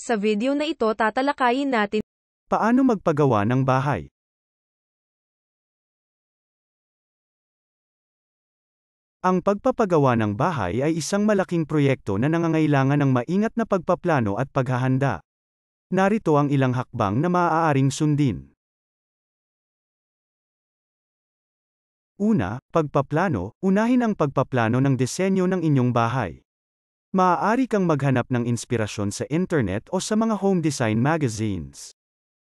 Sa video na ito tatalakayin natin paano magpagawa ng bahay. Ang pagpapagawa ng bahay ay isang malaking proyekto na nangangailangan ng maingat na pagpaplano at paghahanda. Narito ang ilang hakbang na maaaring sundin. Una, pagpaplano. Unahin ang pagpaplano ng disenyo ng inyong bahay. Maaari kang maghanap ng inspirasyon sa internet o sa mga home design magazines.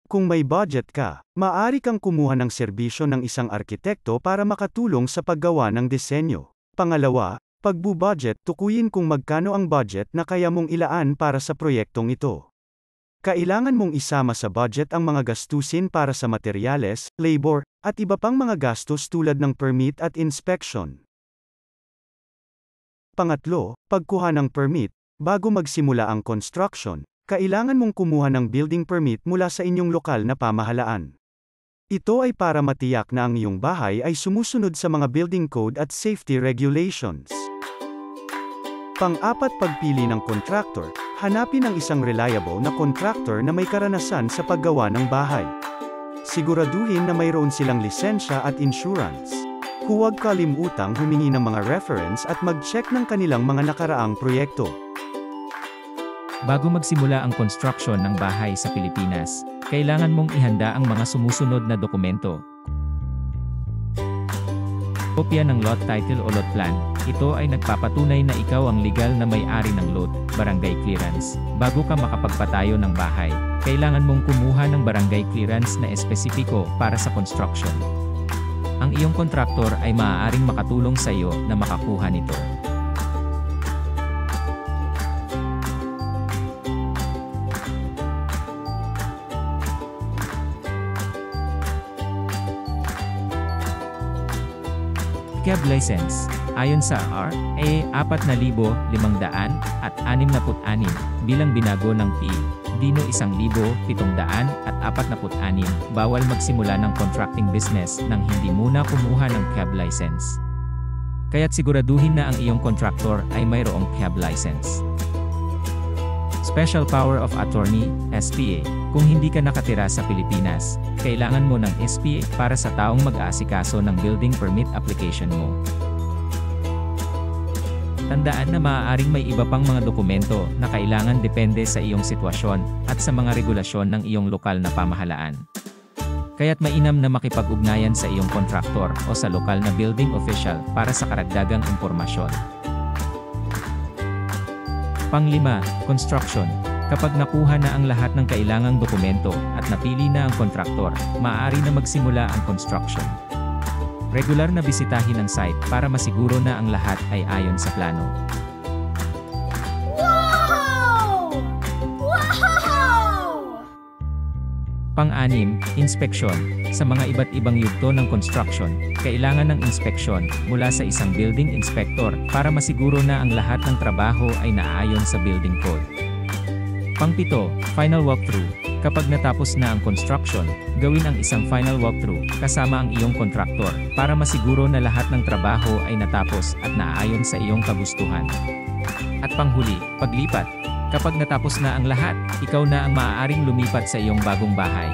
Kung may budget ka, maaari kang kumuha ng serbisyo ng isang arkitekto para makatulong sa paggawa ng disenyo. Pangalawa, pagbu-budget. Tukuyin kung magkano ang budget na kaya mong ilaan para sa proyektong ito. Kailangan mong isama sa budget ang mga gastusin para sa materyales, labor, at iba pang mga gastos tulad ng permit at inspection. Pangatlo, pagkuha ng permit. Bago magsimula ang construction, kailangan mong kumuha ng building permit mula sa inyong lokal na pamahalaan. Ito ay para matiyak na ang iyong bahay ay sumusunod sa mga building code at safety regulations. Pang-apat, pagpili ng contractor. Hanapin ang isang reliable na contractor na may karanasan sa paggawa ng bahay. Siguraduhin na mayroon silang lisensya at insurance. Huwag kalimutang humingi ng mga reference at mag-check ng kanilang mga nakaraang proyekto. Bago magsimula ang construction ng bahay sa Pilipinas, kailangan mong ihanda ang mga sumusunod na dokumento. Kopya ng lot title o lot plan. Ito ay nagpapatunay na ikaw ang legal na may-ari ng lot, barangay clearance. Bago ka makapagpatayo ng bahay, kailangan mong kumuha ng barangay clearance na espesipiko para sa construction. Ang iyong kontraktor ay maaaring makatulong sa iyo na makakuha nito. CAB license. Ayon sa RA 4,566 bilang binago ng PE, Dino 1,746, bawal magsimula ng contracting business nang hindi muna kumuha ng CAB license. Kaya't siguraduhin na ang iyong contractor ay mayroong CAB license. Special Power of Attorney, SPA. Kung hindi ka nakatira sa Pilipinas, kailangan mo ng SPA para sa taong mag-aasikaso ng building permit application mo. Tandaan na maaaring may iba pang mga dokumento na kailangan depende sa iyong sitwasyon at sa mga regulasyon ng iyong lokal na pamahalaan. Kaya't mainam na makipag-ugnayan sa iyong kontraktor o sa lokal na building official para sa karagdagang impormasyon. Pang-5, construction. Kapag nakuha na ang lahat ng kailangang dokumento at napili na ang kontraktor, maaari na magsimula ang construction. Regular na bisitahin ang site para masiguro na ang lahat ay ayon sa plano. Wow! Wow! Pang-6, inspeksyon. Sa mga iba't ibang yugto ng construction, kailangan ng inspeksyon mula sa isang building inspector para masiguro na ang lahat ng trabaho ay naayon sa building code. Pang-7, final walkthrough. Kapag natapos na ang construction, gawin ang isang final walkthrough kasama ang iyong kontraktor para masiguro na lahat ng trabaho ay natapos at naayon sa iyong kagustuhan. At panghuli, paglipat. Kapag natapos na ang lahat, ikaw na ang maaaring lumipat sa iyong bagong bahay.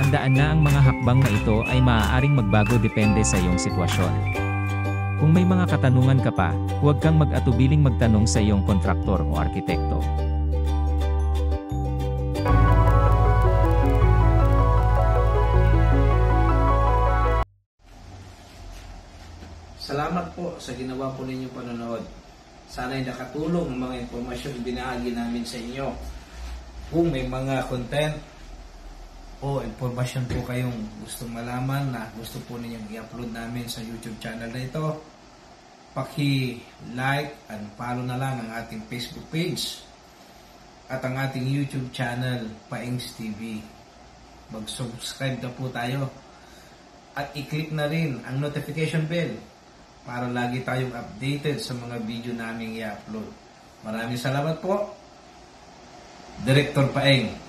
Tandaan na ang mga hakbang na ito ay maaaring magbago depende sa iyong sitwasyon. Kung may mga katanungan ka pa, huwag kang mag-atubiling magtanong sa iyong kontraktor o arkitekto. Salamat po sa ginawa po ninyong panonood. Sana'y nakatulong ang mga impormasyon binahagi namin sa inyo. Kung may mga content o impormasyon po kayong gustong malaman na gusto po ninyong i-upload namin sa YouTube channel na ito, paki-like and follow na lang ang ating Facebook page at ang ating YouTube channel, Paings TV. Mag-subscribe na po tayo at i-click na rin ang notification bell para lagi tayong updated sa mga video naming i-upload. Maraming salamat po, Director Paeng.